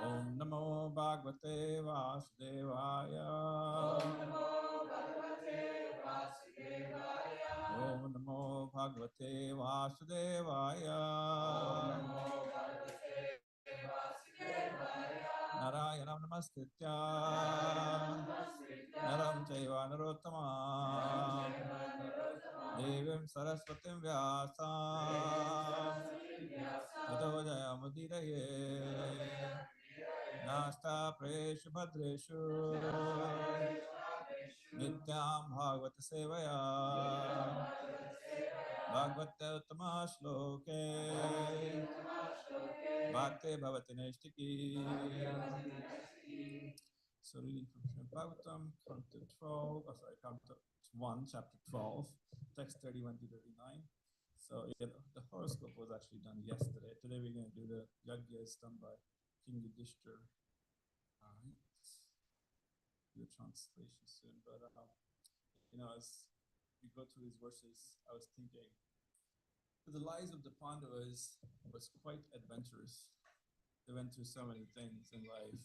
Om Namo Bhagavate Vasudevaya. Om Namo Bhagavate Vasudevaya. Narayanam Namaskritya Naram Chaiva Narottamam Devim Saraswatim Vyasam Tato Jayamudiraye Nasta Preshu Bhadreshu Nityam Bhagavata Sevaya Bhagavata Uttama Shloke Bhakti Bhavati Neshtiki. So reading from Srimad Bhagavatam, Canto 12, Canto 1, Chapter 12, text 31 to 39. So yeah, the horoscope was actually done yesterday. Today we're going to do the Yajnas done by King Yudhisthira. Do a translation soon, but as we go through these verses, I was thinking the lives of the Pandavas was quite adventurous. They went through so many things in life,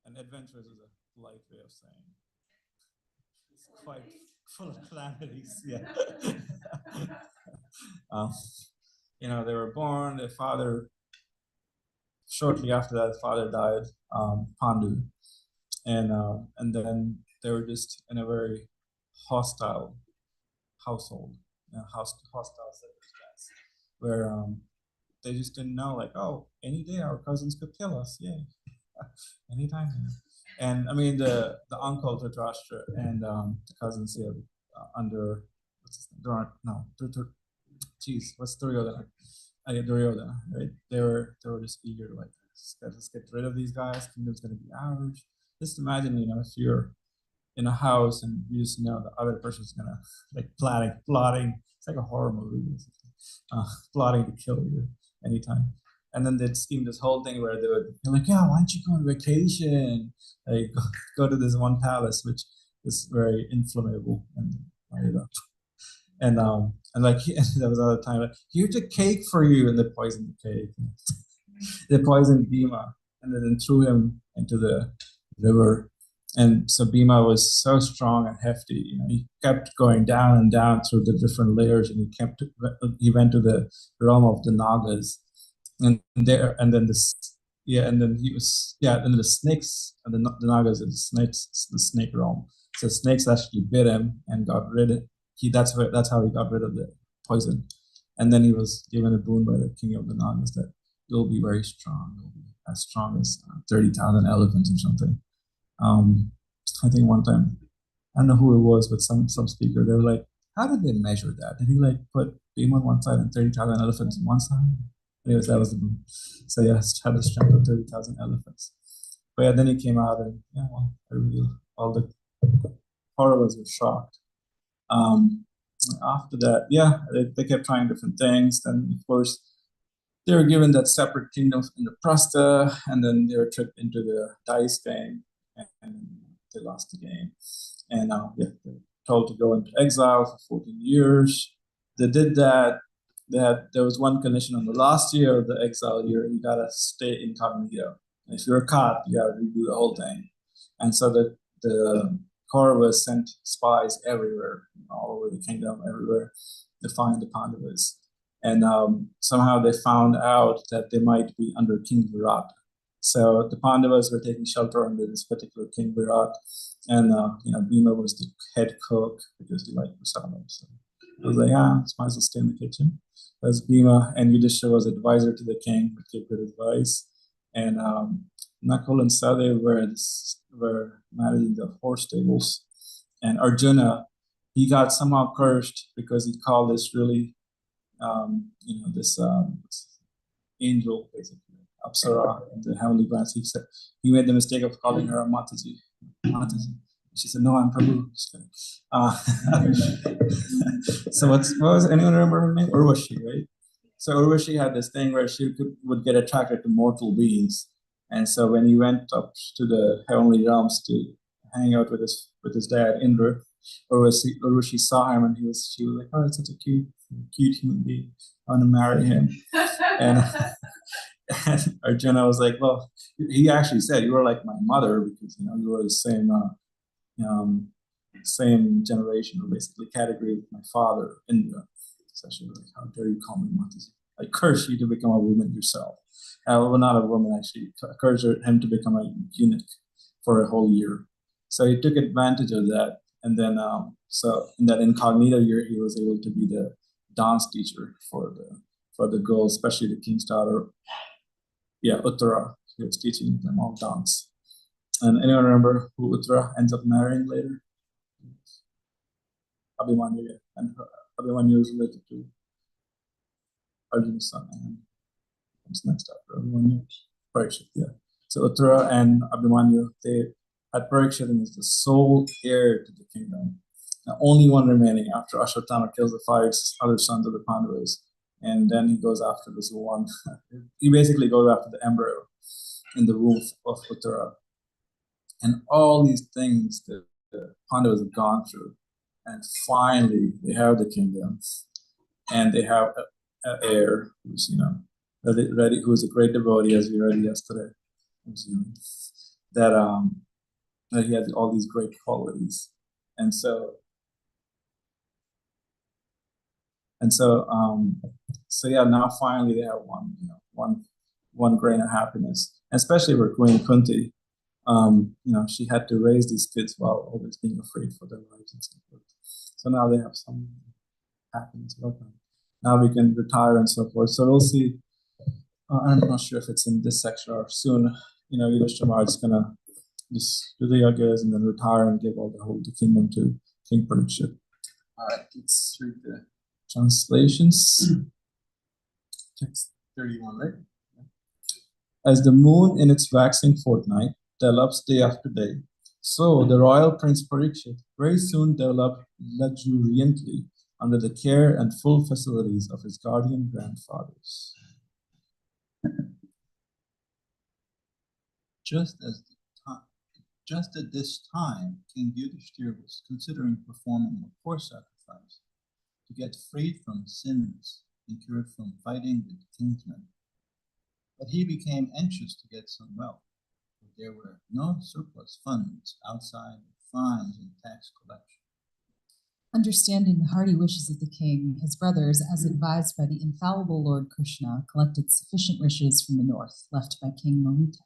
and adventurous is a polite way of saying it's quite full of calamities. Yeah. They were born. Their father, shortly after that, father died, Pandu, and then they were just in a very hostile household, hostile circumstance, where they just didn't know, like, oh, any day our cousins could kill us, yay, anytime. And I mean, the uncle Dhritarashtra and the cousins here under what's Duryodhana? Duryodhana, right? They were just eager to, like, let's get rid of these guys. Kingdom's going to be ours. Just imagine, if you're in a house and you just know the other person's gonna, like, plotting. It's like a horror movie, basically. Plotting to kill you anytime. And then they'd scheme this whole thing where they're like, yeah, why don't you go on vacation? Like, go to this one palace, which is very inflammable and light up. And like, there was another time, like, here's a cake for you, and they poisoned the cake. They poisoned Bhima, and then threw him into the river. And so Bhima was so strong and hefty. He kept going down and down through the different layers, and he went to the realm of the Nagas, and then the snakes, and the Nagas and the snakes, the snake realm. So snakes actually bit him and got rid of. That's how he got rid of the poison. And then he was given a boon by the king of the Nagas that you'll be very strong. You'll be as strong as 30,000 elephants or something. I think one time, I don't know who it was, but some speaker, they were like, how did they measure that? Did he, like, put Bhima on one side and 30,000 elephants on one side? Anyways, that was the boom. So yeah, had the strength of 30,000 elephants. But yeah, then he came out and all the followers were shocked. After that, yeah, they kept trying different things. Then, of course, they were given that separate kingdom in the Prastha, and then they were tricked into the dice game, and they lost the game. And they were told to go into exile for 14 years. They did that. There was one condition on the last year of the exile year: you gotta stay incognito. And if you're caught, you gotta redo the whole thing. And so the Kauravas sent spies everywhere, all over the kingdom, everywhere, to find the Pandavas. And somehow they found out that they might be under King Virat. So the Pandavas were taking shelter under this particular King Virat, and Bhima was the head cook because he liked prasadam. So I was like, might as well stay in the kitchen. As Bhima and Yudhisthira was advisor to the king, would give good advice. And Nakul and Sadev were managing the horse stables. And Arjuna, he got somehow cursed because he called this really, this angel, basically, Apsara, the heavenly branch. He made the mistake of calling her a Mataji. Mataji. She said, no, I'm Prabhu. So what was, anyone remember her name? Urvashi, right? So Urvashi had this thing where she would get attracted to mortal beings. And so when he went up to the heavenly realms to hang out with his dad, Indra, Urvashi saw him and she was like, oh, it's such a cute human being. I want to marry him. And, and Arjuna was like, well, he actually said, you were like my mother because, you were the same generation or basically category with my father, Indra. So she was like, how dare you call me Mataji? I curse you to become a woman yourself. Well, not a woman, actually. I curse him to become a eunuch for a whole year. So he took advantage of that. And then, so in that incognito year, he was able to be the dance teacher for the girls, especially the king's daughter. Yeah, Uttara. He was teaching them all dance. And anyone remember who Uttara ends up marrying later? Abhimanyu. And Abhimanyu is related to Arjuna's son. And comes next after Abhimanyu. Parikshit, yeah. So Uttara and Abhimanyu, they had Parikshit as the sole heir to the kingdom. Now, only one remaining after Ashwatthama kills the five other sons of the Pandavas. And then he goes after this one. He basically goes after the embryo in the womb of Uttara. And all these things that the Pandavas have gone through. And finally, they have the kingdom. And they have an heir who's, ready, who is a great devotee, as we read yesterday. That he has all these great qualities. And so yeah, now finally they have one grain of happiness, and especially for Queen Kunti. She had to raise these kids while always being afraid for their lives and so forth. So now they have some happiness about them. Now we can retire and so forth. So we'll see. I'm not sure if it's in this section or soon. Yudhisthira is gonna just do the yagas and then retire and give all the kingdom to King Parikshit. All right, let's read the translations. Text 31, right? As the moon in its waxing fortnight develops day after day, so the royal Prince Parikshit very soon developed luxuriantly under the care and full facilities of his guardian grandfathers. Just at this time, King Yudhisthira was considering performing a poor sacrifice to get freed from sins incurred from fighting with kingsmen. But he became anxious to get some wealth, for there were no surplus funds outside of fines and tax collection. Understanding the hearty wishes of the king, his brothers, as advised by the infallible Lord Krishna, collected sufficient riches from the north, left by King Maruta.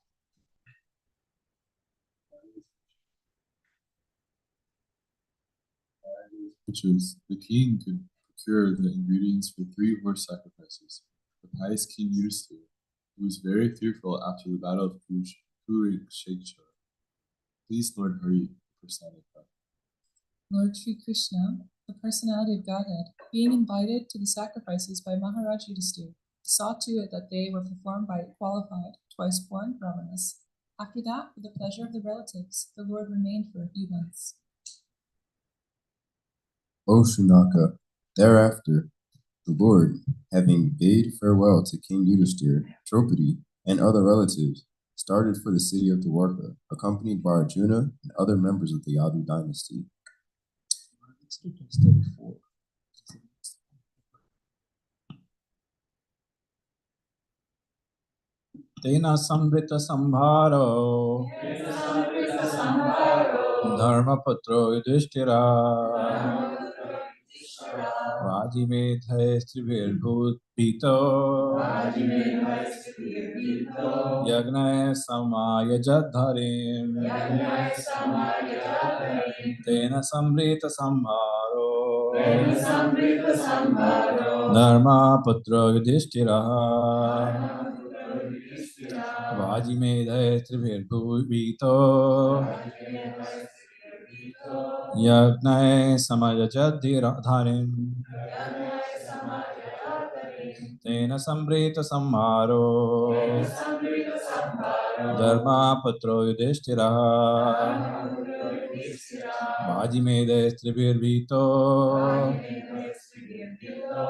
Riches, the king could procure the ingredients for 3 horse sacrifices for pious King Yudhisthira, who was very fearful after the battle of Kurukshetra. Please, Lord Hari, personified. Lord Sri Krishna, the personality of Godhead, being invited to the sacrifices by Maharaj Yudhisthira, saw to it that they were performed by qualified, twice-born brahmanas. After that, for the pleasure of the relatives, the Lord remained for a few months. O Shunaka, thereafter, the Lord, having bade farewell to King Yudhisthira, Draupadi, and other relatives, started for the city of Dwarka, accompanied by Arjuna and other members of the Yadu dynasty. Let's do text 34. Tena samvrita sambharo dharmaputro Yudhisthira Vajimedhai Strivirbhutpito Yajnas samayajadharim Tena samvrita sambharo dharmaputro Yudhisthira Vajimedhai Strivirbhutpito Yajnas samayajadharim Tena samvrita sambharo Dharma Patro Yudhisthira Vajimede Tribirvito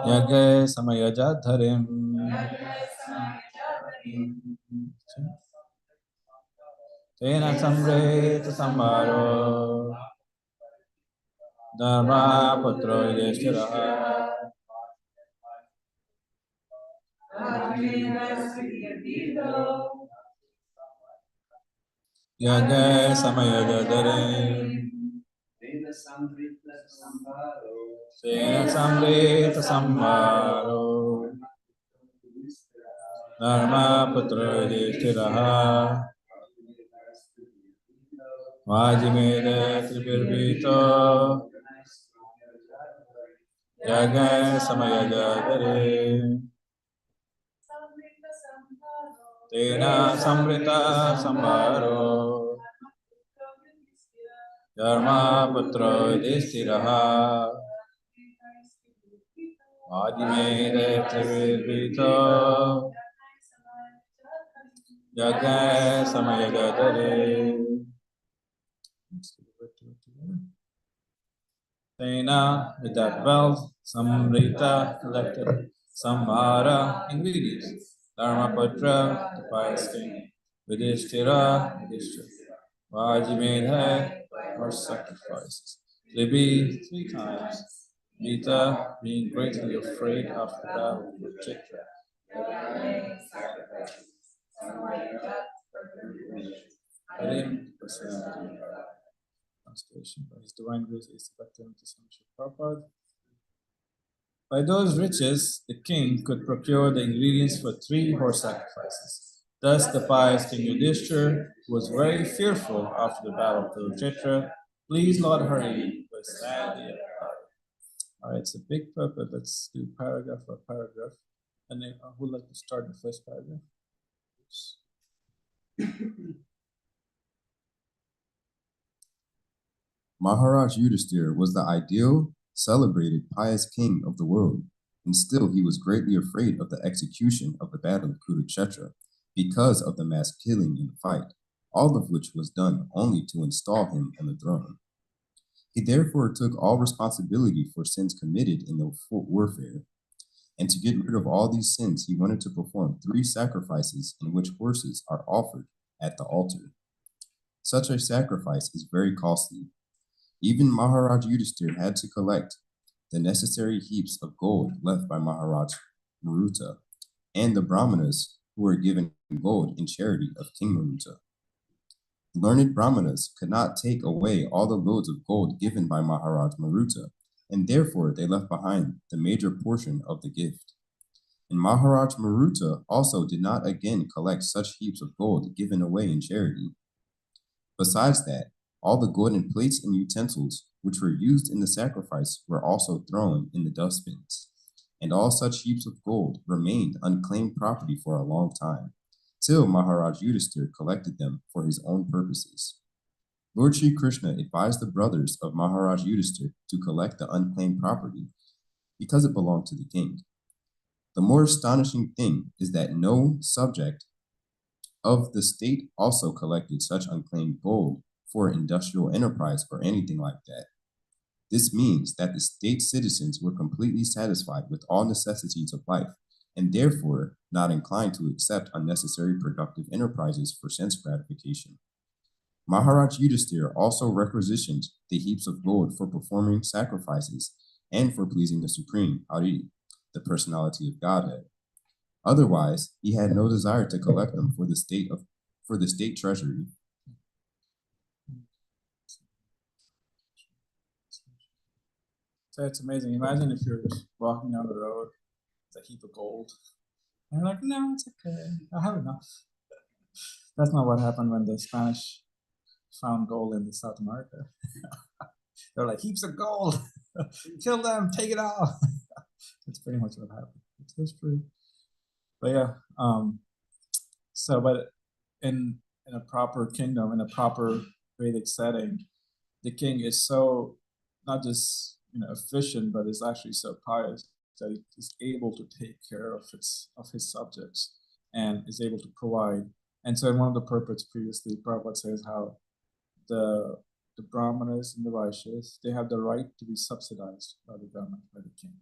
Yagya Samayajadharim Tena Samreta Samvaro Dharma Patro Yudhisthira Yagya Samayajadharim Tena Samreta Samvaro Dharma Putra Yudhisthira Vajimeda Tribirvito Yagya Samayajadare Tena Samrita Sambharo Dharma Putra Yudhisthira Vajimeda Tribirvito Yagya Samayajadare Tena, with that wealth, Samrita collected Samvara ingredients. Dharmapatra, the pious king. Yudhisthira, Vaji made hay or sacrifices. Tribi, 3 times. Vita, being greatly afraid after the battle with Chitra. Harim, personality. Translation by His Divine Grace is Prabhupada. By those riches, the king could procure the ingredients for 3 horse sacrifices. Thus, the pious King Yudhishthira was very fearful after the battle of Kurukshetra. Please, Lord Hari, withstand the empire. All right, it's a big purpose. Let's do paragraph by paragraph. And then who would like to start the first paragraph? Maharaj Yudhisthira was the ideal, celebrated, pious king of the world, and still he was greatly afraid of the execution of the battle of Kurukshetra because of the mass killing in the fight, all of which was done only to install him on the throne. He therefore took all responsibility for sins committed in the warfare, and to get rid of all these sins, he wanted to perform 3 sacrifices in which horses are offered at the altar. Such a sacrifice is very costly. Even Maharaj Yudhisthira had to collect the necessary heaps of gold left by Maharaj Maruta and the Brahmanas who were given gold in charity of King Maruta. Learned Brahmanas could not take away all the loads of gold given by Maharaj Maruta, and therefore they left behind the major portion of the gift. And Maharaj Maruta also did not again collect such heaps of gold given away in charity. Besides that, all the golden plates and utensils which were used in the sacrifice were also thrown in the dustbins, and all such heaps of gold remained unclaimed property for a long time, till Maharaj Yudhisthira collected them for his own purposes. Lord Sri Krishna advised the brothers of Maharaj Yudhisthira to collect the unclaimed property because it belonged to the king. The more astonishing thing is that no subject of the state also collected such unclaimed gold for industrial enterprise or anything like that. This means that the state citizens were completely satisfied with all necessities of life, and therefore not inclined to accept unnecessary productive enterprises for sense gratification. Maharaj Yudhisthira also requisitioned the heaps of gold for performing sacrifices and for pleasing the Supreme Hari, the personality of Godhead. Otherwise, he had no desire to collect them for the state treasury. So it's amazing. Imagine if you're just walking down the road with a heap of gold. And you're like, no, it's okay. I have enough. That's not what happened when the Spanish found gold in South America. They're like, heaps of gold. Kill them, take it all. That's pretty much what happened. It's history. But yeah, but in a proper kingdom, in a proper Vedic setting, the king is so not just efficient, but is actually so pious that he is able to take care of his subjects and is able to provide And so in one of the purports previously, Prabhupada says how the Brahmanas and the Vaishyas, they have the right to be subsidized by the government, by the king.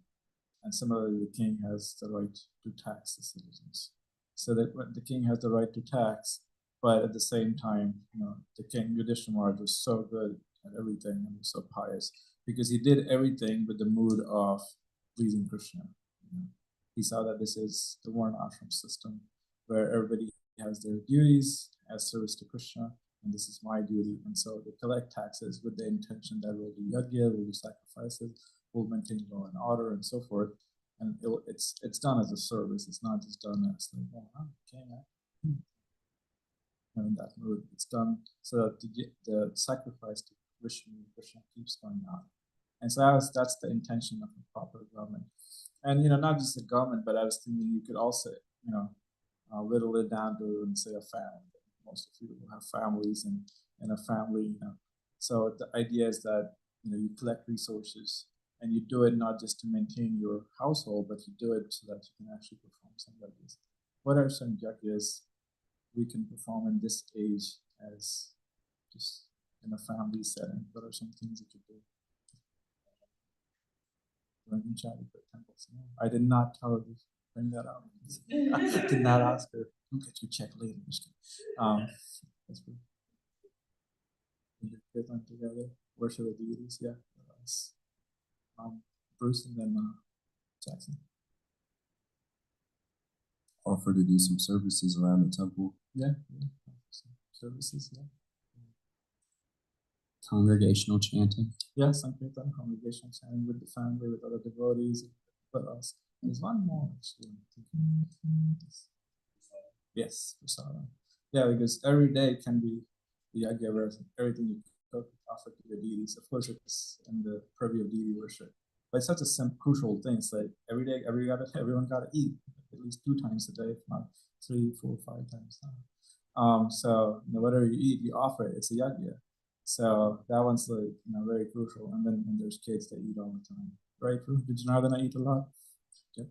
And similarly, the king has the right to tax the citizens. So that the king has the right to tax, but at the same time, the king Yudhisthira was so good at everything and was so pious because he did everything with the mood of pleasing Krishna. He saw that this is the Varna ashram system where everybody has their duties as service to Krishna, and this is my duty. And so they collect taxes with the intention that we'll do yajna, we'll do sacrifices, we'll maintain law and order, and so forth. And it's done as a service. It's not just done as like, oh, okay, in that mood. It's done so that the sacrifice to Krishna keeps going on. And so that's the intention of a proper government. And not just the government, but I was thinking you could also whittle it down to say a family. Most of you have families, and in a family, So the idea is that you collect resources, and you do it not just to maintain your household, but you do it so that you can actually perform some yajnas. What are some yajnas we can perform in this age as just in a family setting? What are some things that you do? Temples. No, I did not tell her to bring that up. I did not ask her. I'll get you checked later. That's good. Get them together. Worship the deities. Yeah. Bruce and then Jackson. Offer to do some services around the temple. Yeah. Services. Yeah. Congregational chanting. Yeah, Sankirtan, congregational chanting with the family, with other devotees. What else? There's one more actually. Yes, prasadam. Yeah, because every day can be the yajna where everything you cook offer to the deities. Of course, it's in the purview of deity worship. But it's such a crucial thing. It's like every day, everyone got to eat at least 2 times a day, if not 3, 4, 5 times. So whatever you eat, you offer it. It's a yajna. So that one's like very crucial. And then when there's kids, they eat all the time, right? Did you know that I eat a lot? Yep.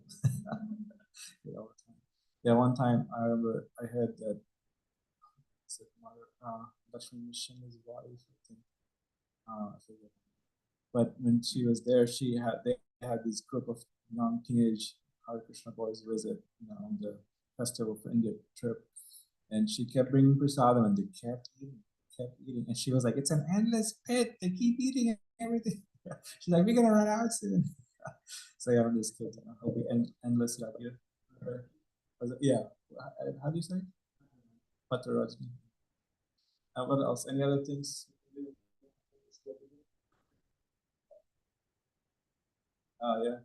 Eat all the time. Yeah, one time I remember I had that. Lakshmi Mission's wife, I think. I forget. But when she was there, they had this group of young teenage Hare Krishna boys visit, on the Festival for India trip, and she kept bringing prasadam, and they kept eating, and she was like, "It's an endless pit. They keep eating everything." She's like, "We're gonna run out soon." So yeah, this kid, it'll be endless yajna. Yeah, how do you say? Patarajni. What else? Any other things? Yeah.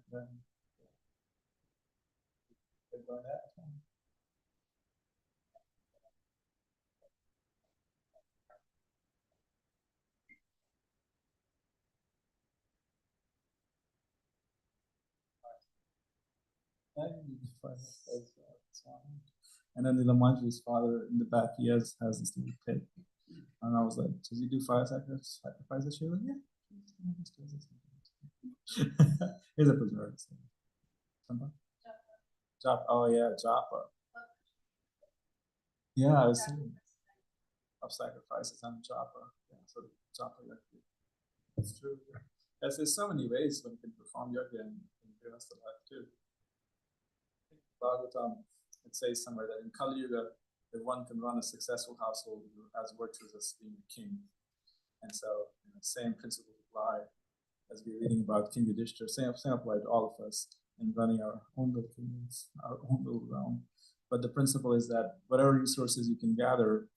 And then the Lamanji's father in the back, he has this little pig. And I was like, does he do fire sacrifices? She was like, yeah. Here's a preserve. Japa. Oh yeah, Japa. Yeah, I was thinking of sacrifices on Japa. Yeah, so Japa yajna. That's true. Yes, there's so many ways one can perform yajna in the rest of life too. Bhagavatam, it says somewhere that in Kali Yuga, if one can run a successful household as virtuous as being a king. And so, same principle apply as we're reading about King Yudhisthira. Same apply to all of us in running our own little kingdoms, our own little realm. But the principle is that whatever resources you can gather,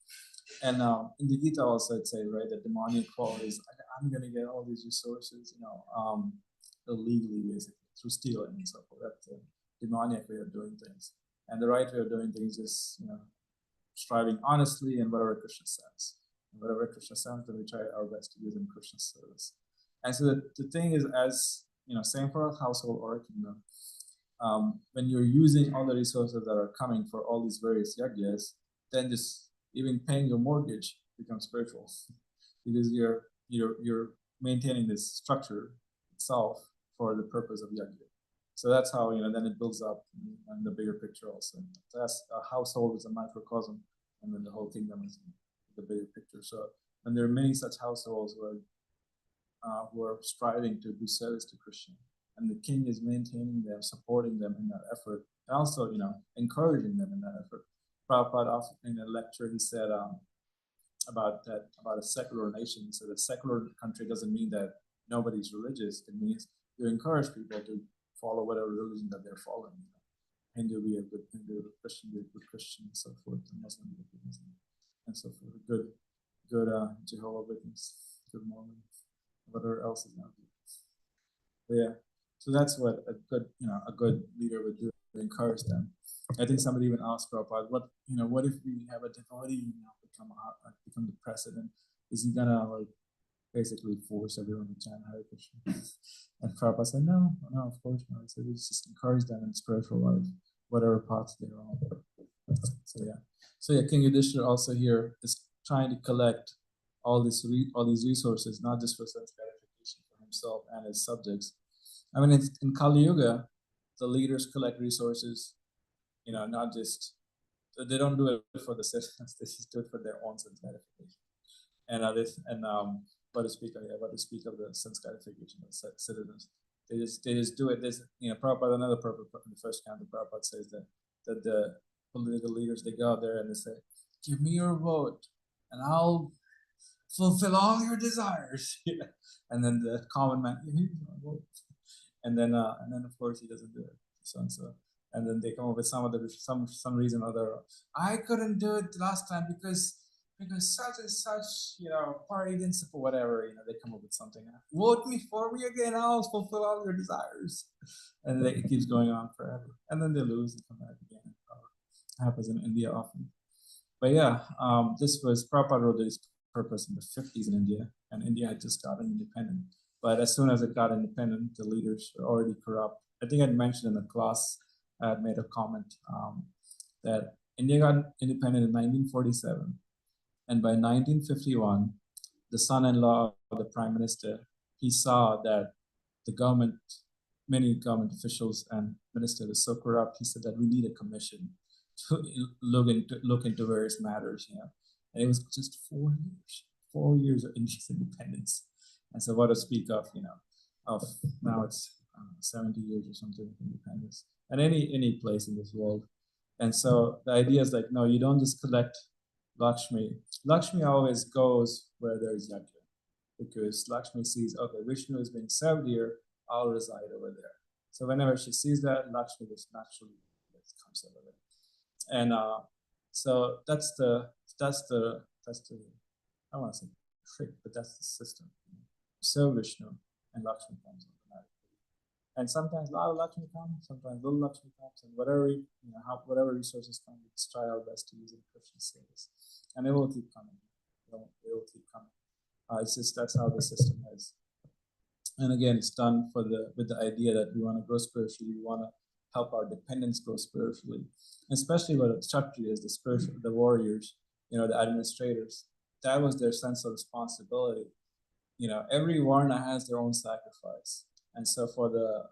and in the Gita also I'd say, right, that demonic qualities, I'm going to get all these resources, illegally, basically, through stealing and so forth. That's the demonic way of doing things. And the right way of doing things is, striving honestly and whatever Krishna says. And whatever Krishna says, then we try our best to use in Krishna's service. And so the thing is, as same for a household or a kingdom, when you're using all the resources that are coming for all these various yajnas, then just even paying your mortgage becomes spiritual, because you're maintaining this structure itself for the purpose of yajna. So that's how then it builds up in the bigger picture also. So that's a household is a microcosm and then the whole kingdom is the bigger picture. So, and there are many such households who are striving to do service to Krishna, and the king is maintaining them, supporting them in that effort, and also, encouraging them in that effort. Prabhupada often in a lecture he said about a secular nation. So a secular country doesn't mean that nobody's religious. It means you encourage people to follow whatever religion that they're following. Hindu be a good Hindu, Christian be a good Christian, and so forth, and Muslim be a good Muslim, and so forth. Good Jehovah Witness, good Mormon, whatever else is now. But yeah, so that's what a good leader would do, to encourage them. I think somebody even asked Prabhupada, what if we have a devotee become the president? Is he gonna basically force everyone to chant Hare Krishna? And Prabhupada said, no, of course not. So we just encourage them in spiritual life, whatever path they're on. So yeah, King Yudhisthira also here is trying to collect all these resources, not just for sense gratification for himself and his subjects. I mean, in Kali Yuga, the leaders collect resources, not just, they don't do it for the citizens, they just do it for their own sense gratification. What to speak of the sense gratification of citizens. They just do it. Prabhupada, another Prabhupada, in the first canto, Prabhupada says that the political leaders, they go out there and they say, give me your vote and I'll fulfill all your desires. And then the common man, give me your vote. And then of course he doesn't do it. So and so. And then they come up with some reason or other. I couldn't do it last time because such and such, party didn't support whatever, they come up with something. Vote for me again, I'll fulfill all your desires. And it keeps going on forever. And then they lose and come back again. It happens in India often. But yeah, this was Prabhupada wrote this purpose in the 50s in India, and India had just gotten independent. But as soon as it got independent, the leaders were already corrupt. I think I'd mentioned in the class, I had made a comment that India got independent in 1947. And by 1951, the son-in-law of the prime minister, he saw that the government, many government officials and ministers were so corrupt, he said that we need a commission to look into various matters, And it was just 4 years of India's independence. And so what to speak of, of now it's 70 years or something of independence, and any place in this world. And so the idea is no, you don't just collect Lakshmi. Lakshmi always goes where there's yajna, because Lakshmi sees, okay, Vishnu is being served here, I'll reside over there. So whenever she sees that, Lakshmi just naturally comes over there. And so that's the I don't want to say trick, but that's the system. Serve Vishnu and Lakshmi comes automatically. And sometimes a lot of Lakshmi comes, sometimes little Lakshmi comes, and whatever resources come, we just try our best to use it in Krishna's service. And it will keep coming. It will keep coming. It's just that's how the system is. And again, it's done with the idea that we want to grow spiritually. We want to help our dependents grow spiritually, especially what Kshatriyas, the warriors, the administrators. That was their sense of responsibility. Every Varna has their own sacrifice, and so for the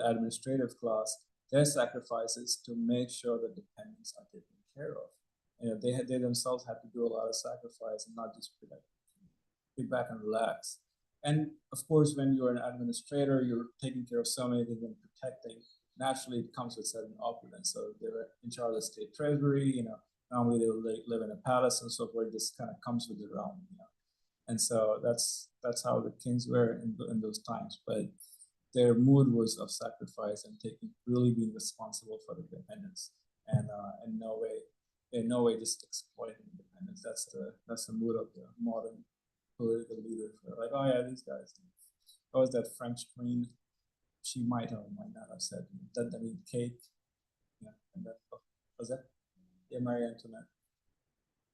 administrative class, their sacrifice is to make sure that dependents are taken care of. They themselves have to do a lot of sacrifice and not just be back and relax. And of course, when you're an administrator, you're taking care of so many things and protecting. Naturally, it comes with certain opulence. So they were in charge of the state treasury. Normally they would live in a palace and so forth. This kind of comes with the realm. And so that's how the kings were in those times. But their mood was of sacrifice and really being responsible for the dependents, and in no way just exploiting independence. That's the mood of the modern political leader. Like, oh yeah, these guys. What was that French queen? She might or might not have said that they need cake. Yeah, and that was that. Yeah, Marie Antoinette.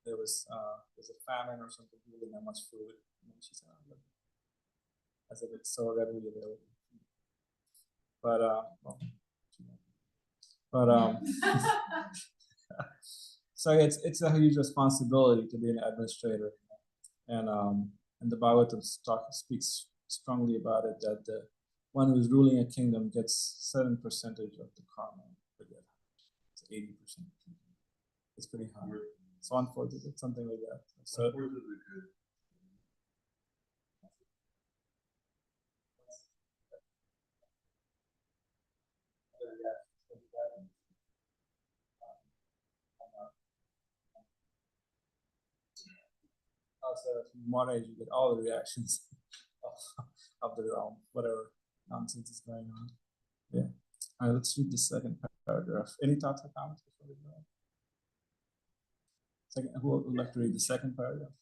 There was a famine or something. We didn't have much food. And she said, oh, as if it's so readily available. So it's a huge responsibility to be an administrator, and the Bhagavatam speaks strongly about it, that the one who's ruling a kingdom gets certain percentage of the karma. It's 80%. It's pretty high. It's 1/4 of it, something like that. So also from Monterey, you get all the reactions of the realm, whatever nonsense is going on. Yeah. All right, let's read the second paragraph. Any thoughts or comments before we go on? Second, who would like to read the second paragraph?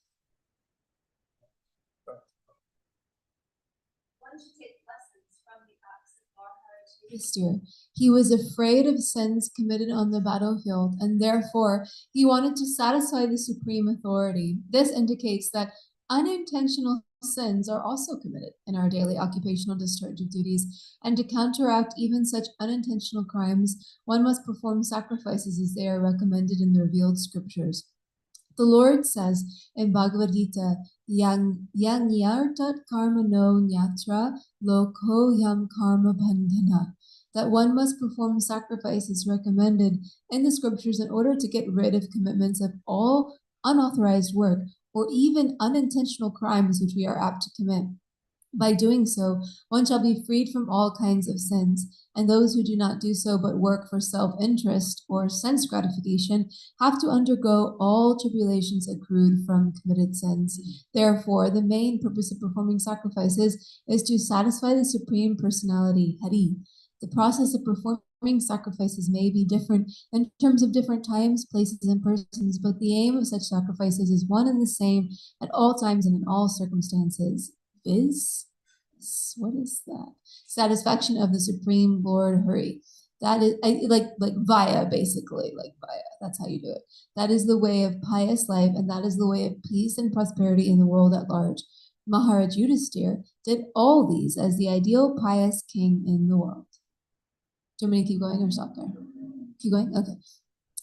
One should take lessons from the acts of Maharaj Yudhisthira. He was afraid of sins committed on the battlefield, and therefore he wanted to satisfy the supreme authority. This indicates that unintentional sins are also committed in our daily occupational discharge of duties, and to counteract even such unintentional crimes, one must perform sacrifices as they are recommended in the revealed scriptures. The Lord says in Bhagavad Gita, Yang yartat karma no nyatra loko yam karma bandhana, that one must perform sacrifices recommended in the scriptures in order to get rid of commitments of all unauthorized work or even unintentional crimes which we are apt to commit. By doing so, one shall be freed from all kinds of sins, and those who do not do so but work for self-interest or sense gratification have to undergo all tribulations accrued from committed sins. Therefore, the main purpose of performing sacrifices is to satisfy the Supreme Personality, Hari. The process of performing sacrifices may be different in terms of different times, places, and persons, but the aim of such sacrifices is one and the same at all times and in all circumstances. What is that? Satisfaction of the Supreme Lord Hari. That is like via, basically, like via. That's how you do it. That is the way of pious life, and that is the way of peace and prosperity in the world at large. Maharaj Yudhisthira did all these as the ideal pious king in the world. Do you want me to keep going or stop there? Keep going? Okay.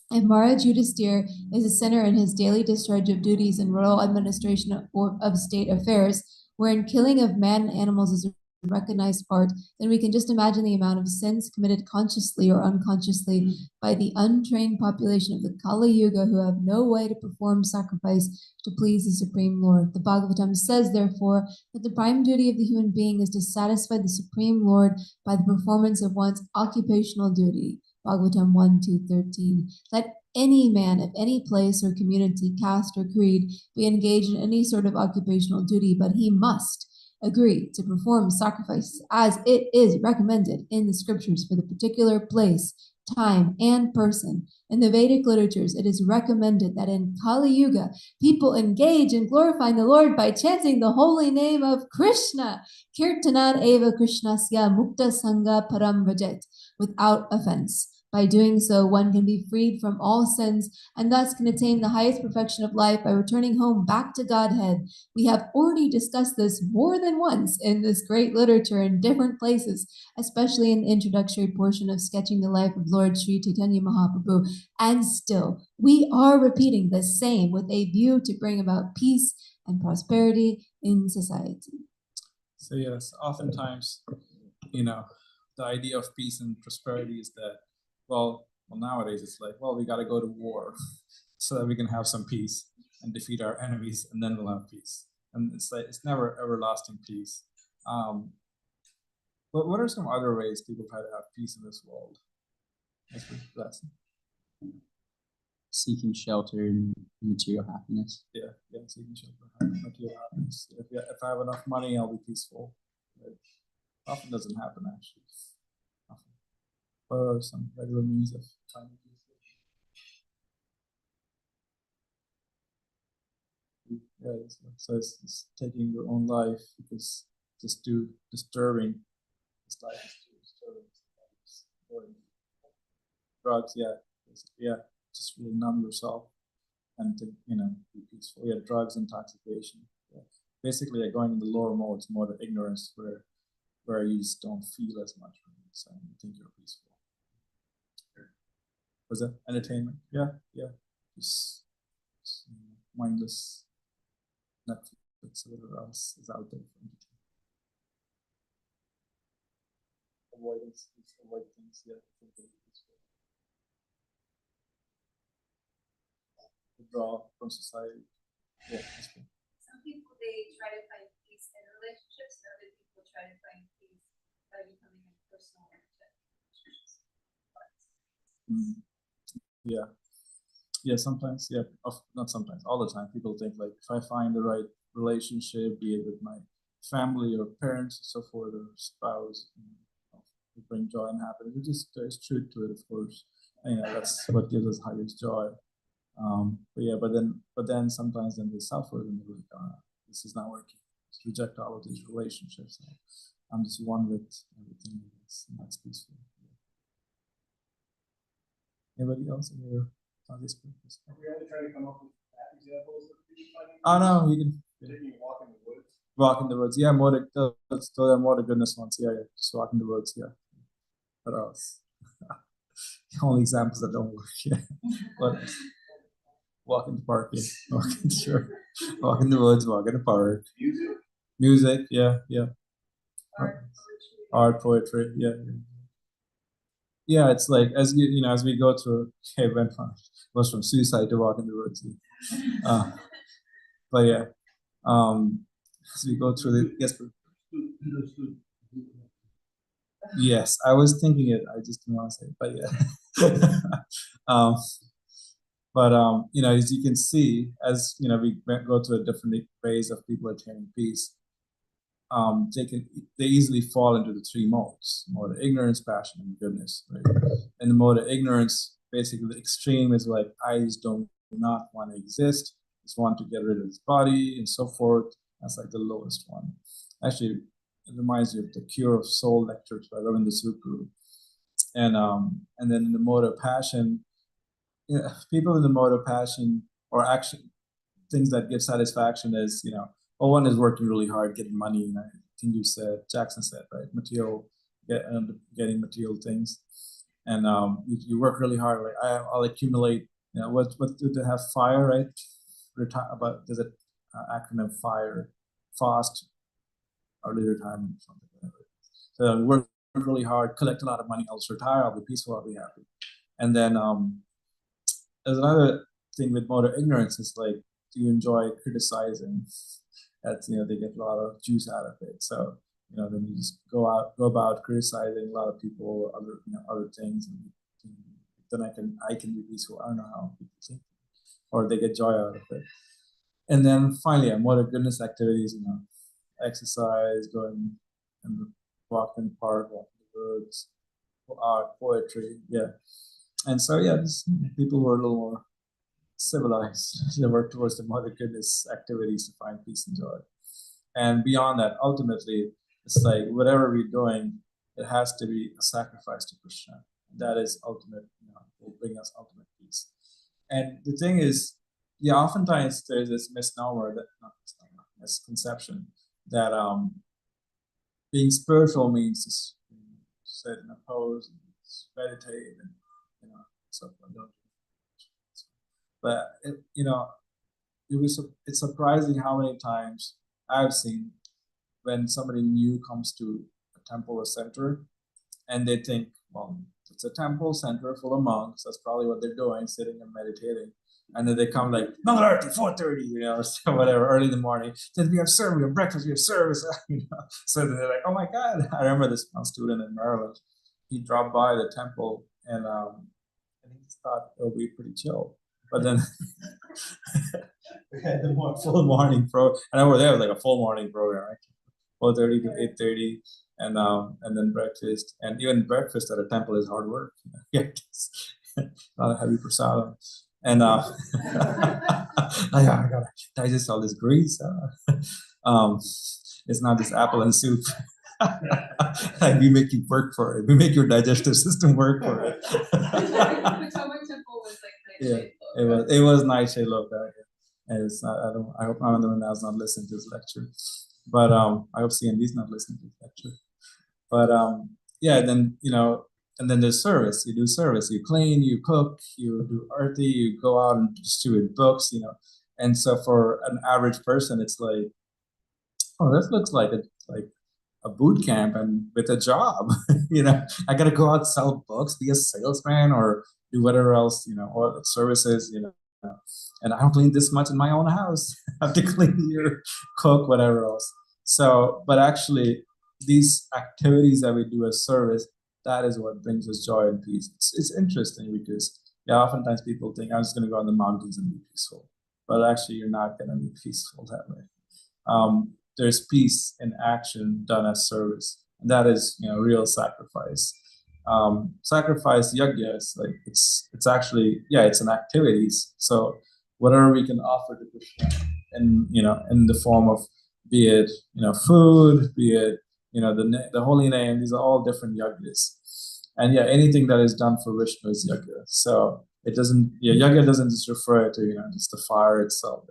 If Maharaj Yudhisthira is a sinner in his daily discharge of duties and royal administration of state affairs, wherein killing of man and animals is a recognized part, then we can just imagine the amount of sins committed consciously or unconsciously by the untrained population of the Kali Yuga who have no way to perform sacrifice to please the Supreme Lord. The Bhagavatam says, therefore, that the prime duty of the human being is to satisfy the Supreme Lord by the performance of one's occupational duty. Bhagavatam 1:2-13. Let any man of any place or community, caste or creed be engaged in any sort of occupational duty, but he must agree to perform sacrifices as it is recommended in the scriptures for the particular place, time, and person. In the Vedic literatures, it is recommended that in Kali Yuga, people engage in glorifying the Lord by chanting the holy name of Krishna, Kirtanan eva Krishnasya mukta sangha param vajet, without offense. By doing so, one can be freed from all sins and thus can attain the highest perfection of life by returning home back to Godhead. We have already discussed this more than once in this great literature in different places, especially in the introductory portion of Sketching the Life of Lord Sri Chaitanya Mahaprabhu. And still, we are repeating the same with a view to bring about peace and prosperity in society. So yes, oftentimes, the idea of peace and prosperity is that, well, nowadays it's like, well, we got to go to war so that we can have some peace and defeat our enemies, and then we'll have peace. And it's like, it's never everlasting peace. But what are some other ways people try to have peace in this world? Seeking shelter and material happiness. Yeah, seeking shelter, material happiness. If I have enough money, I'll be peaceful. It often doesn't happen, actually. Or some regular means of finding peace. Yeah, so it's taking your own life because it's too disturbing. This life is too disturbing. Drugs, just really numb yourself and to be peaceful. Yeah, drugs, intoxication. Yeah. Basically, going in the lower mode, it's more the ignorance where you just don't feel as much. So you think you're peaceful. Was that entertainment? Yeah. Just mindless Netflix, whatever else is out there for entertainment. Avoid things. Yeah. withdraw from society. Yeah, that's good. Some people, they try to find peace in relationships, and other people try to find peace by becoming in personal relationships. Yeah. Yeah, sometimes, yeah, not sometimes, all the time. People think like, if I find the right relationship, be it with my family or parents, and so forth, or spouse, will bring joy and happiness. There's truth to it, of course. And, that's what gives us highest joy. But then sometimes then they suffer and they're like, this is not working. Just reject all of these relationships. So I'm just one with everything, and that's peaceful. Anybody else in your on this purpose? Are we going to try to come up with examples of people finding Oh no, you can taking a walk in the woods? walk in the woods. Yeah, more those are more the goodness ones. Yeah, just walk in the woods. Yeah. What else? The only examples that don't work. Yeah. What else? Walk in the park. Yeah. Walk in sure. Walk in the woods. Walk in the park. Music. Yeah. Yeah. Art, poetry. Yeah. Yeah, it's like as as we go through. Okay, went from suicide to walk in the woods. But yeah, as we go through the yes, I was thinking it. I just didn't want to say it, but yeah. As you can see, as we go through different ways of people attaining peace. They easily fall into the three modes: mode of ignorance, passion, and goodness. Right? And the mode of ignorance, basically, the extreme is like, I just do not want to exist. Just want to get rid of this body and so forth. That's like the lowest one. Actually, it reminds you of the Cure of Soul lectures by Ravindra Sukru. And then in the mode of passion, people in the mode of passion or action, things that give satisfaction is, one is working really hard, getting money. I think Jackson said, right? Getting material things. And you work really hard. Like I'll accumulate, what do they have? FIRE, right? There's an acronym FIRE, fast, early retirement, something like that. So I work really hard, collect a lot of money, I'll retire, I'll be peaceful, I'll be happy. And then there's another thing with motor ignorance is like, do you enjoy criticizing? That's they get a lot of juice out of it. So then you just go about criticizing a lot of people, other things, and then I can be peaceful. I don't know how people think, or they get joy out of it. And then finally, motor goodness activities, exercise, going and walk in the park, walk in the woods, art, poetry, yeah. And so people who are a little more civilized, they work towards the mother goodness activities to find peace and joy. And beyond that, ultimately, it's like whatever we're doing, it has to be a sacrifice to Krishna. That is ultimate, will bring us ultimate peace. And the thing is, oftentimes there's this misconception that being spiritual means to sit in a pose and meditate and so forth. But it's surprising how many times I've seen when somebody new comes to a temple or center, and they think, well, it's a temple center full of monks. That's probably what they're doing, sitting and meditating. And then they come like, Mangalarti, 4:30, or whatever, early in the morning. Then we have service, we have breakfast, we have service. So they're like, oh my God. I remember this one student in Maryland. He dropped by the temple and he thought it would be pretty chill. But then we had the full morning program. And over there was like a full morning program, right? 4:30 to 8:30, and then breakfast. And even breakfast at a temple is hard work. Not a heavy prasadam. And I gotta digest all this grease. It's not this apple and soup. Like we make you work for it. We make your digestive system work for it. The Potomac Temple was like yeah, it was Nightshade Loka. And it's not. I hope I'm the one that's not listening to this lecture. But I hope CND's not listening to this lecture. But then and then there's service. You do service. You clean. You cook. You do arti. You go out and distribute books. And so for an average person, it's like, oh, this looks like a boot camp and with a job. I gotta go out, sell books, be a salesman, or do whatever else, or services, and I don't clean this much in my own house. I have to clean here, cook, whatever else. So, but actually, these activities that we do as service, that is what brings us joy and peace. It's interesting because, yeah, oftentimes people think I'm just going to go on the mountains and be peaceful, but actually, you're not going to be peaceful that way. There's peace in action done as service, and that is, real sacrifice. Sacrifice yajna is like it's actually, yeah, it's an activities. So whatever we can offer to Krishna in the form of, be it food, be it the holy name, these are all different yajnas. And yeah, anything that is done for Vishnu is yajna. So it doesn't, yajna doesn't just refer to just the fire itself.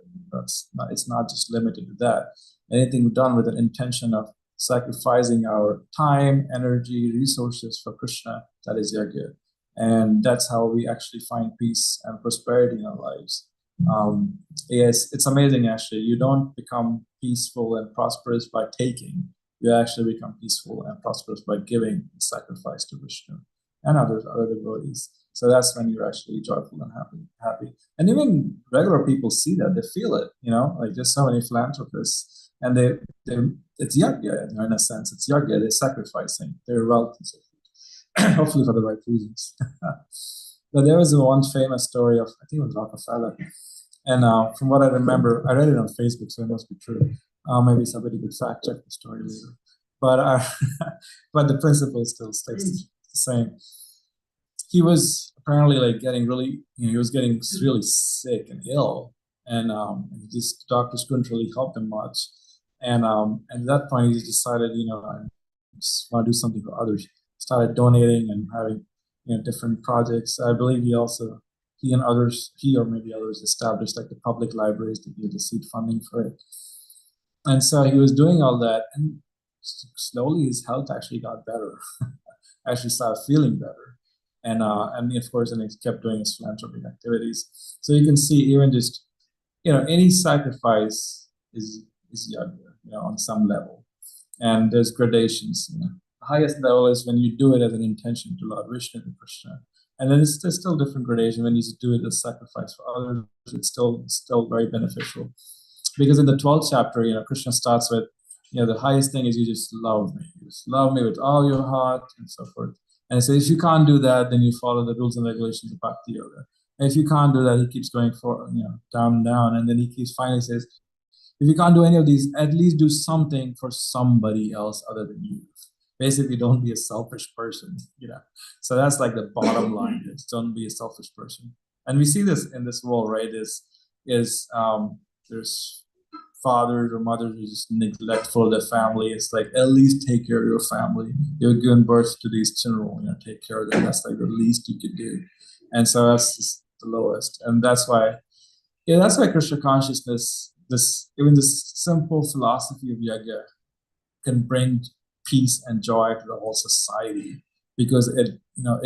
It's not just limited to that. Anything done with an intention of sacrificing our time, energy, resources for Krishna, that is yajna. And that's how we actually find peace and prosperity in our lives. Yes, it's amazing actually. You don't become peaceful and prosperous by taking. You actually become peaceful and prosperous by giving sacrifice to Vishnu and other devotees. So that's when you're actually joyful and happy. And even regular people see that, they feel it, like there's so many philanthropists, and it's yajna, in a sense. It's yajna, they're sacrificing their wealth and so forth, hopefully for the right reasons. But there was one famous story of, I think it was Rockefeller. And from what I remember, I read it on Facebook, so it must be true. Maybe somebody could fact check the story later. But but the principle still stays the same. He was apparently like getting really, he was getting really sick and ill, and these doctors couldn't really help him much. And at that point, he decided, I just want to do something for others. Started donating and having different projects. I believe he or maybe others established like the public libraries to get the seed funding for it. And so he was doing all that, and slowly his health actually got better. Actually started feeling better. And of course, and he kept doing his philanthropic activities. So you can see even just, any sacrifice is yajna, on some level. And there's gradations. The highest level is when you do it as an intention to Lord Vishnu and Krishna. And then there's still different gradation. When you do it as sacrifice for others, it's still very beneficial. Because in the 12th chapter, Krishna starts with, the highest thing is you just love me. You just love me with all your heart and so forth. And so if you can't do that, then you follow the rules and regulations of Bhakti Yoga. And if you can't do that, he keeps going for, down and down. And then he keeps finally says, if you can't do any of these, at least do something for somebody else other than you. Basically, don't be a selfish person, So that's like the bottom line is don't be a selfish person. And we see this in this world, right? There's fathers or mothers who just neglectful of their family. It's like, at least take care of your family. You're giving birth to these children, take care of them. That's like the least you could do. And so that's just the lowest. And that's why Krishna consciousness, this simple philosophy of yajna can bring peace and joy to the whole society, because it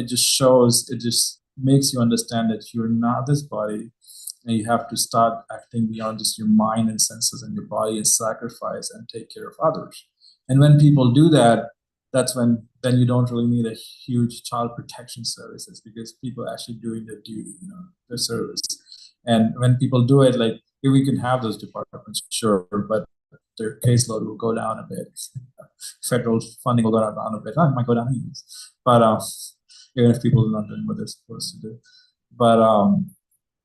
just makes you understand that you're not this body, and you have to start acting beyond just your mind and senses and your body and sacrifice and take care of others. And when people do that, that's when then you don't really need a huge child protection services, because people are actually doing their duty, their service. And when people do it, like, we can have those departments, sure, but their caseload will go down a bit. Federal funding will go down a bit. It might go down even. But even if people are not doing what they're supposed to do. But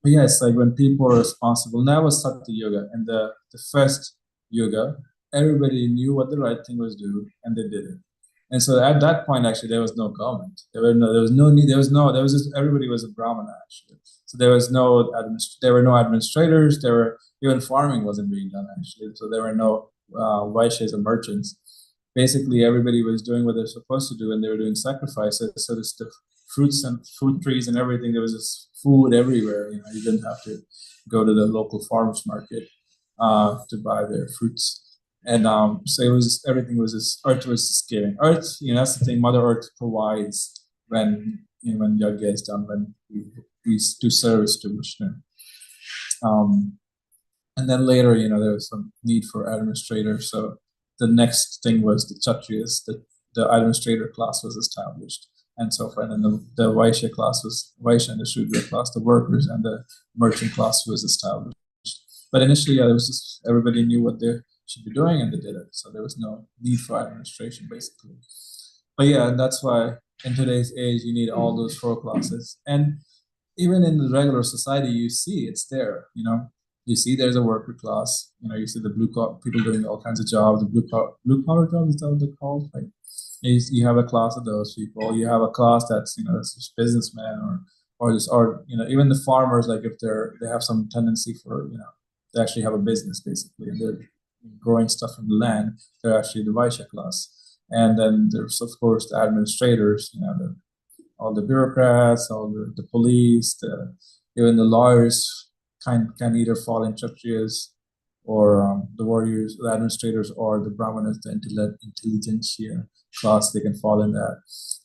yeah, it's like when people are responsible. And that was Satya Yoga. In the first yoga, everybody knew what the right thing was to do, and they did it. And so at that point, actually, there was no government. There was no need. Everybody was a Brahmana, actually. So there were no administrators. Even farming wasn't being done, actually. So there were no Vaishyas and merchants. Basically, everybody was doing what they're supposed to do, and they were doing sacrifices. So there's the fruits and fruit trees and everything. There was this food everywhere. You didn't have to go to the local farmers market to buy their fruits. And so everything was just, earth was just giving. Earth, that's the thing. Mother Earth provides when yajna is done, when we do service to Vishnu. And then later, there was some need for administrators. So the next thing was the Kshatriyas, the administrator class was established. and so forth. And then the Vaishya class was Vaishya, and the Shudra class, the workers, and the merchant class was established. But initially, it was just everybody knew what they should be doing, and they did it. So there was no need for administration, basically. But yeah, that's why in today's age you need all those 4 classes. And even in the regular society, you see it's there. You see there's a worker class. You see the blue collar people doing all kinds of jobs. The blue collar jobs, is that what they're called? Like you have a class of those people. You have a class that's that's just businessmen or even the farmers. Like if they have some tendency for they actually have a business basically, and they're growing stuff from the land. They're actually the Vaishya class. And then there's of course the administrators. All the bureaucrats, all the police, even the lawyers can either fall in Kshatriyas or the warriors, the administrators, or the Brahmanas, the intelligentsia class. They can fall in that.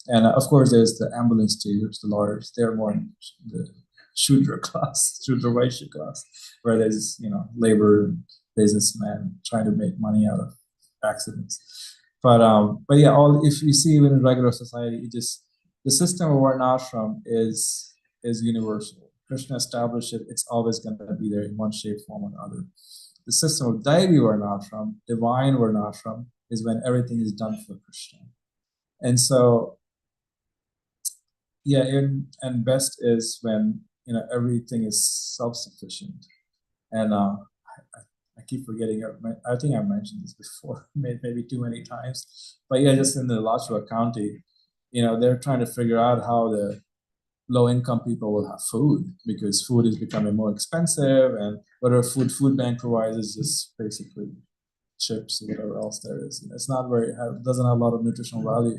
And of course, there's the ambulance dealers, the lawyers. They're more in the Shudra class, Shudra Vaishya class, where there's labor and businessmen trying to make money out of accidents. But yeah, if you see even in regular society, the system of varnashram is universal. Krishna established it; it's always going to be there in one shape, form, or another. The system of Daivi varnashram, divine varnashram, is when everything is done for Krishna. And so, yeah, and best is when everything is self-sufficient. And I keep forgetting. I think I mentioned this before, maybe too many times. But yeah, just in the Alachua County, they're trying to figure out how the low-income people will have food, because food is becoming more expensive, and whatever food bank provides is just basically chips or whatever else there is. It's not it doesn't have a lot of nutritional value.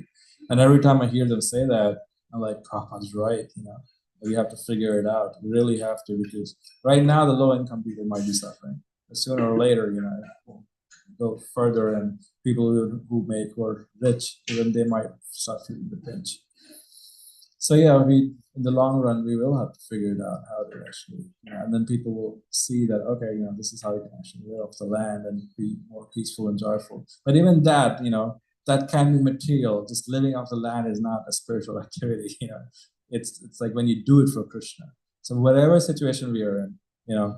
And every time I hear them say that, I'm like, Prabhupada's right. We have to figure it out. We really have to, because right now the low-income people might be suffering. But sooner or later, it will go further, and people who are rich, even they might start feeling the pinch. So yeah, in the long run, we will have to figure it out how to actually, and then people will see that, okay, this is how you can actually live off the land and be more peaceful and joyful. But even that, that can be material. Just living off the land is not a spiritual activity. It's like when you do it for Krishna. So whatever situation we are in,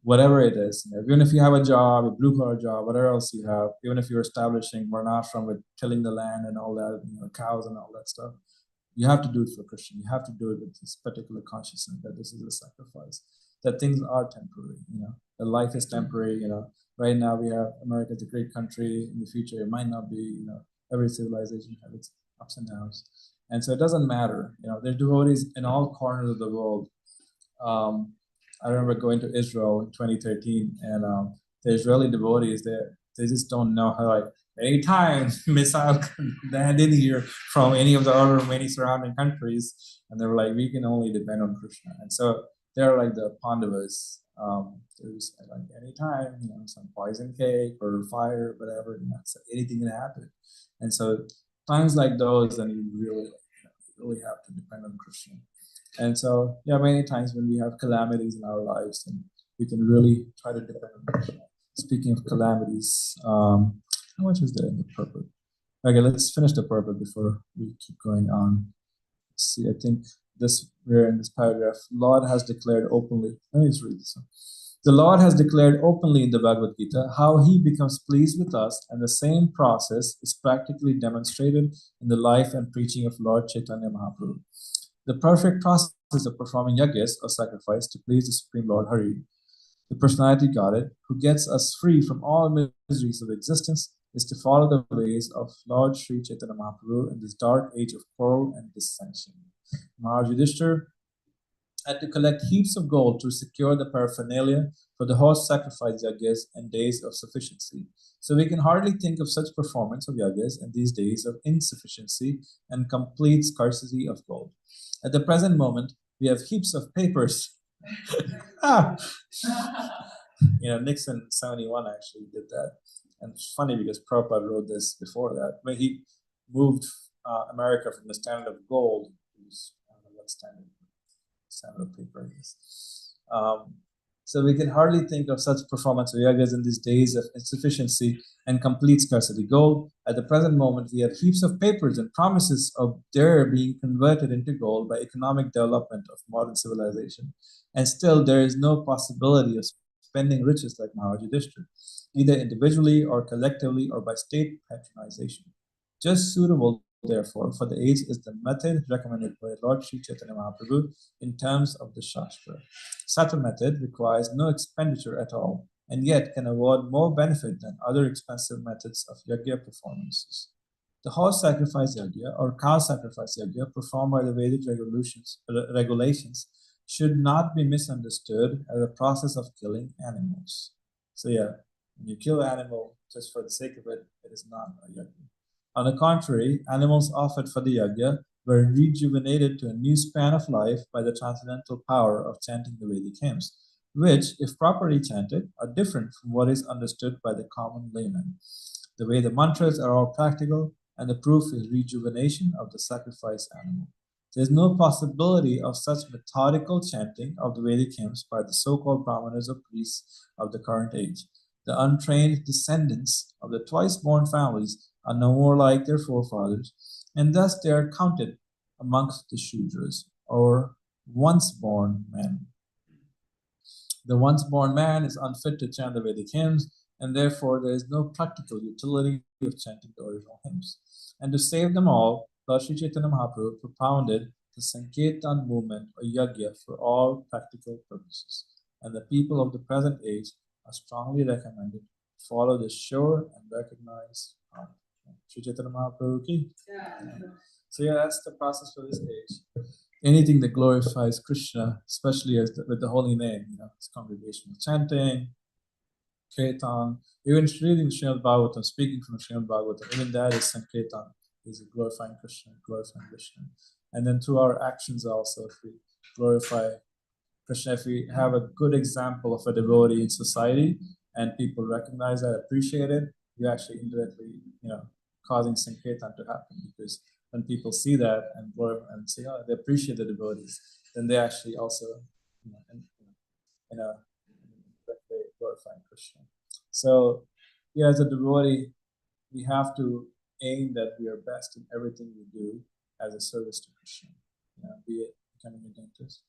whatever it is, even if you have a job, a blue collar job, whatever else you have, even if you're establishing varnashram with tilling the land and all that, cows and all that stuff, you have to do it for Krishna. You have to do it with this particular consciousness that this is a sacrifice, that things are temporary, that life is temporary. Right now we have America is a great country. In the future, it might not be. Every civilization has its ups and downs, and so it doesn't matter. There's devotees in all corners of the world. I remember going to Israel in 2013, and the Israeli devotees, they just don't know how, anytime missile can land in here from any of the other many surrounding countries, and they were like, we can only depend on Krishna. And so they're like the Pandavas. There's like anytime, some poison cake or fire, whatever, so anything can happen. And so times like those, then you really have to depend on Krishna. And so, yeah, many times when we have calamities in our lives, then we can really try to depend on Krishna. Speaking of calamities, how much is there in the purport? Okay, let's finish the purport before we keep going on. Let's see, I think we're in this paragraph. Lord has declared openly. Let me just read this one. The Lord has declared openly in the Bhagavad Gita how he becomes pleased with us, and the same process is practically demonstrated in the life and preaching of Lord Chaitanya Mahaprabhu. The perfect process of performing yajnas or sacrifice to please the Supreme Lord Hari, the personality Godhead, who gets us free from all miseries of existence, is to follow the ways of Lord Sri Chaitanya Mahaprabhu in this dark age of quarrel and dissension. Maharaj Yudhisthira had to collect heaps of gold to secure the paraphernalia for the horse sacrifice yajnas and days of sufficiency. So we can hardly think of such performance of yajnas in these days of insufficiency and complete scarcity of gold. At the present moment, we have heaps of papers. Nixon 71 actually did that. And it's funny because Prabhupada wrote this before that. When he moved America from the standard of gold, I don't know what standard of paper it is. So we can hardly think of such performance of yagas in these days of insufficiency and complete scarcity. Gold, at the present moment, we have heaps of papers and promises of their being converted into gold by economic development of modern civilization. And still, there is no possibility of spending riches like Maharaj Yudhishthira, either individually or collectively or by state patronization. Just suitable, therefore, for the age is the method recommended by Lord Sri Chaitanya Mahaprabhu in terms of the Shastra. Such a method requires no expenditure at all, and yet can award more benefit than other expensive methods of yajna performances. The horse sacrifice yajna or cow sacrifice yajna performed by the Vedic regulations should not be misunderstood as a process of killing animals. So yeah, when you kill an animal just for the sake of it, it is not a yajna. On the contrary, animals offered for the yajna were rejuvenated to a new span of life by the transcendental power of chanting the Vedic hymns, which, if properly chanted, are different from what is understood by the common layman. The Veda mantras are all practical, and the proof is rejuvenation of the sacrifice animal. There is no possibility of such methodical chanting of the Vedic hymns by the so-called brahmanas or priests of the current age. The untrained descendants of the twice-born families are no more like their forefathers, and thus they are counted amongst the Shudras, or once-born men. The once-born man is unfit to chant the Vedic hymns, and therefore there is no practical utility of chanting the original hymns. And to save them all, Lord Sri Chaitanya Mahaprabhu propounded the Sankirtan movement or yajna for all practical purposes, and the people of the present age are strongly recommended to follow this sure and recognized path. Sri Chaitanya Mahaprabhu ki. So yeah, that's the process for this age. Anything that glorifies Krishna, especially with the holy name, it's congregational chanting, kirtan, even reading Srimad Bhagavatam, speaking from Srimad Bhagavatam, even that is Sankirtan, is glorifying Krishna, glorifying Krishna. And then through our actions also, if we glorify Krishna, if we have a good example of a devotee in society and people recognize that, appreciate it, you're actually indirectly, causing Sankirtan to happen, because when people see that and say, oh, they appreciate the devotees, then they actually also, in a way, glorifying Krishna. So, yeah, as a devotee, we have to aim that we are best in everything we do as a service to Krishna. Be it becoming a dentist,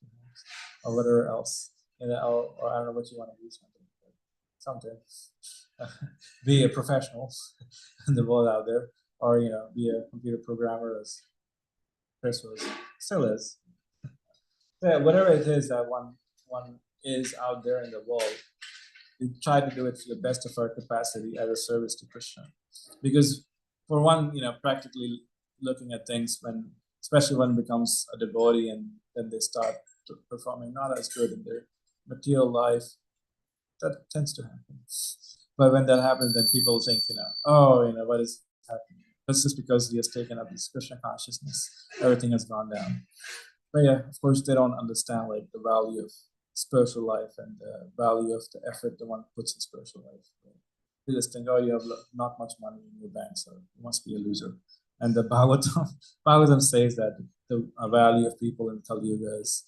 or whatever else. Or I don't know what you want to do, something. Be a professional in the world out there, or be a computer programmer, as Chris was, still is. Yeah, whatever it is that one is out there in the world, we try to do it to the best of our capacity as a service to Krishna. Because for one, practically looking at things, especially when it becomes a devotee and then they start performing not as good in their material life, that tends to happen. But when that happens, then people think, what is happening? That's just because he has taken up this Krishna consciousness. Everything has gone down. But yeah, of course, they don't understand the value of spiritual life and the value of the effort the one puts in spiritual life. They just think, you have not much money in your bank, so you must be a loser. And the Bhagavatam says that the value of people in Kali Yuga is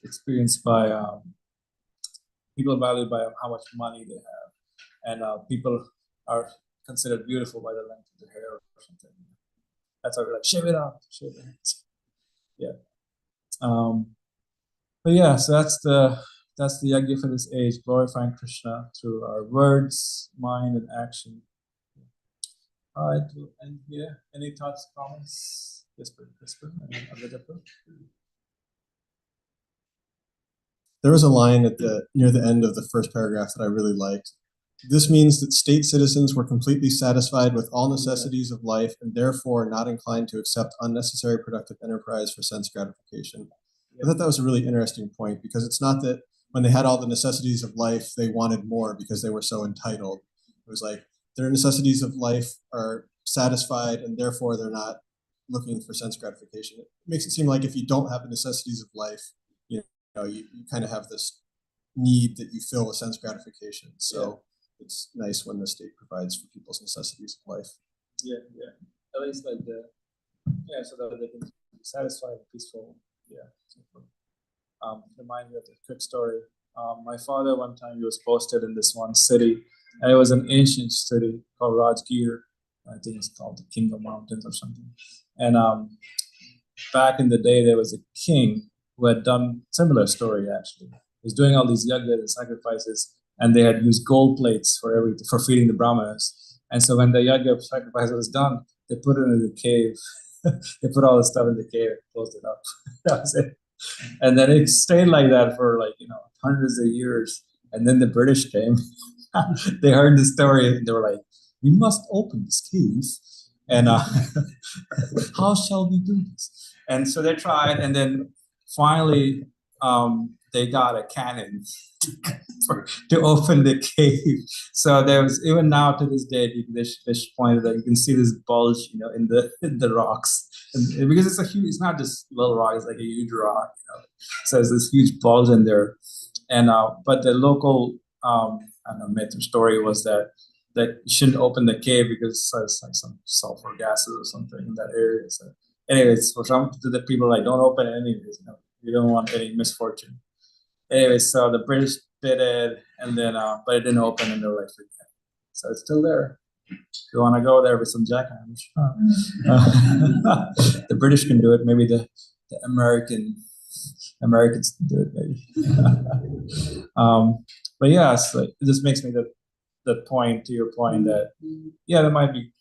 experienced by people valued by how much money they have, and people are considered beautiful by the length of their hair or something. That's why we're like, shave it off, shave it. Yeah. But yeah, so that's the yajna for this age, glorifying Krishna through our words, mind, and action. All right, and any thoughts, comments? Whisper, and then Advaita. There was a line near the end of the first paragraph that I really liked. This means that state citizens were completely satisfied with all necessities of life and therefore not inclined to accept unnecessary productive enterprise for sense gratification. I thought that was a really interesting point, because it's not that when they had all the necessities of life, they wanted more because they were so entitled. It was like their necessities of life are satisfied and therefore they're not looking for sense gratification. It makes it seem like if you don't have the necessities of life, you kind of have this need that you fill with sense gratification. So it's nice when the state provides for people's necessities of life. Yeah. At least so that they can be satisfied and peaceful. Yeah. Remind me of a quick story. My father, one time, he was posted in this one city, and it was an ancient city called Rajgir. I think it's called the King of Mountains or something. And back in the day, there was a king who had done similar story actually. He was doing all these yajnas and sacrifices, and they had used gold plates for feeding the brahmanas. And so when the yajna sacrifice was done, they put it in the cave. They put all the stuff in the cave, closed it up. That was it. And then it stayed like that for hundreds of years. And then the British came. They heard the story and they were like, "We must open this cave. And how shall we do this?" And so they tried, and then finally they got a cannon to open the cave. So there was, even now to this day, this pointed that you can see this bulge, in the rocks, and because it's not just little rock, it's like a huge rock. So there's this huge bulge in there, and but the local I don't know, myth or story was that you shouldn't open the cave because there's like some sulfur gases or something in that area. So anyways, for some to the people, like, don't open it anyways. You don't want any misfortune. Anyways, so the British did it, and then but it didn't open, and they were like, forget. So it's still there. If you want to go there with some jackhammers, the British can do it. Maybe the Americans can do it, maybe. But yeah, so it just makes me the point to your point that there might be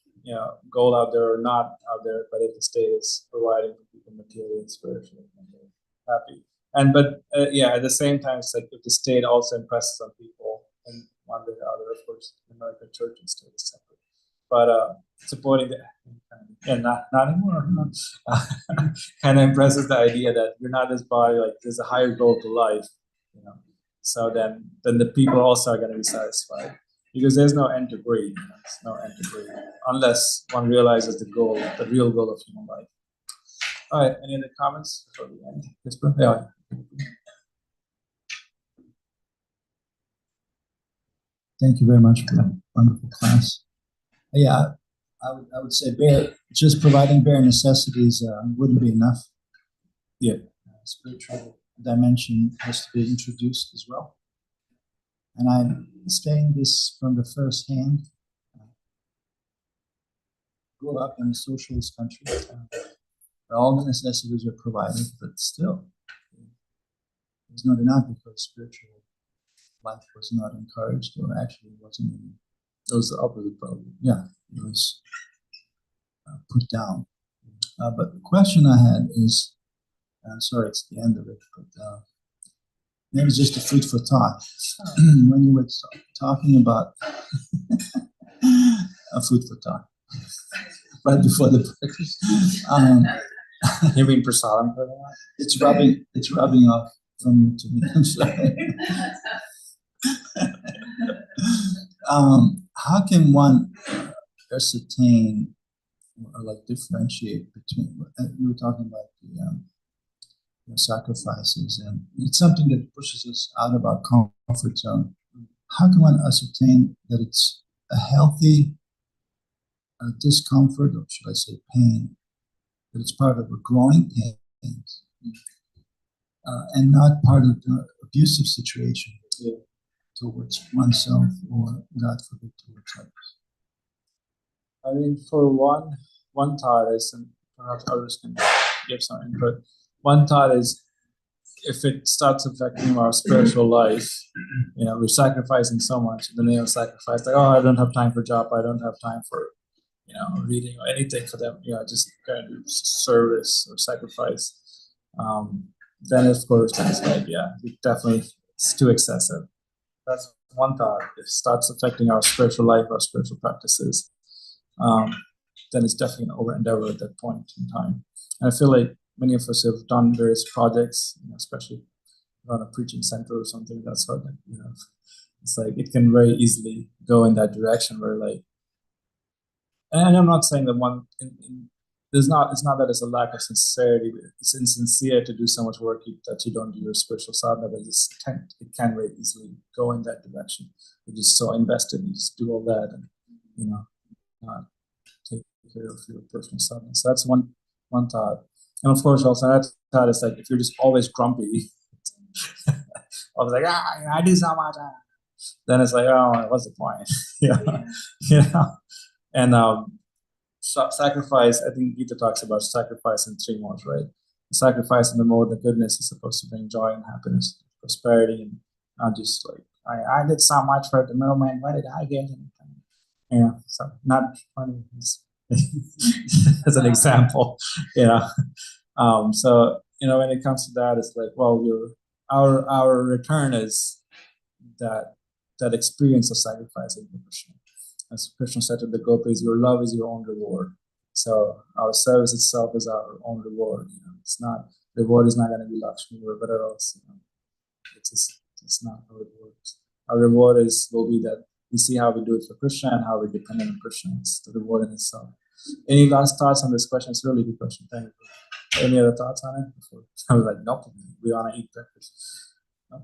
gold out there or not out there, but if the state is providing for people materially and spiritually, they're happy. And but at the same time, it's like if the state also impresses on people in one way or the other, of course, the American church and state is separate. But supporting not anymore. Kind of impresses the idea that you're not this body, like there's a higher goal to life, So then the people also are going to be satisfied because there's no end to greed. There's no end to greed unless one realizes the real goal of human life. All right. Any other comments before we end? Yes, bro. Yeah. Thank you very much for that wonderful class. Yeah, I would say just providing bare necessities wouldn't be enough. Yeah. Spiritual dimension has to be introduced as well. And I'm saying this from the first hand. Grew up in a socialist country where all the necessities are provided, but still, it's not enough because spiritual life was not encouraged, or actually wasn't even. It was the opposite problem. Yeah, it was put down. But the question I had is, sorry, it's the end of it, but maybe it's just a food for thought. When you were talking about a food for thought, right before the breakfast. You mean prasadam for that? It's rubbing off from you to me. I'm sorry. How can one ascertain or differentiate between? You were talking about the sacrifices, and it's something that pushes us out of our comfort zone. How can one ascertain that it's a healthy discomfort, or should I say pain, that it's part of a growing pain, and not part of the abusive situation towards oneself or, God forbid, towards others? I mean, for one thought is, and perhaps others can give some input. One thought is, if it starts affecting our spiritual life, we're sacrificing so much in the name of sacrifice. Like, oh, I don't have time for job. I don't have time for, reading or anything for them. Just kind of do service or sacrifice. Then of course that's like, it definitely it's too excessive. That's one thought. If it starts affecting our spiritual life, our spiritual practices, then it's definitely an over endeavor at that point in time. And I feel like many of us have done various projects, especially run a preaching center or something. That's sort of, it's like it can very easily go in that direction where and I'm not saying that it's not that it's a lack of sincerity. It's insincere to do so much work that you don't do your spiritual sadhana, but it can very easily go in that direction. You're just so invested, you just do all that and, not take care of your personal sadhana. So that's one thought. And of course, also that thought is like, if you're just always grumpy, I was like, I do so much. Then it's like, oh, what's the point? And sacrifice. I think Gita talks about sacrifice in three modes, right? Sacrifice in the mode the goodness is supposed to bring joy and happiness, prosperity, and not just like I did so much for the middleman. What did I get? So not funny as an example, So when it comes to that, it's like, well, our return is that experience of sacrificing for Krishna. As Krishna said to the gopis, your love is your own reward. So our service itself is our own reward. It's not, reward is not going to be Lakshmi or whatever else. It's not how it works. Our reward will be that we see how we do it for Krishna and how we depend on Krishna. It's the reward in itself. Any last thoughts on this question? It's a really good question. Thank you. Any other thoughts on it? I was like, nope, we want to eat breakfast. No?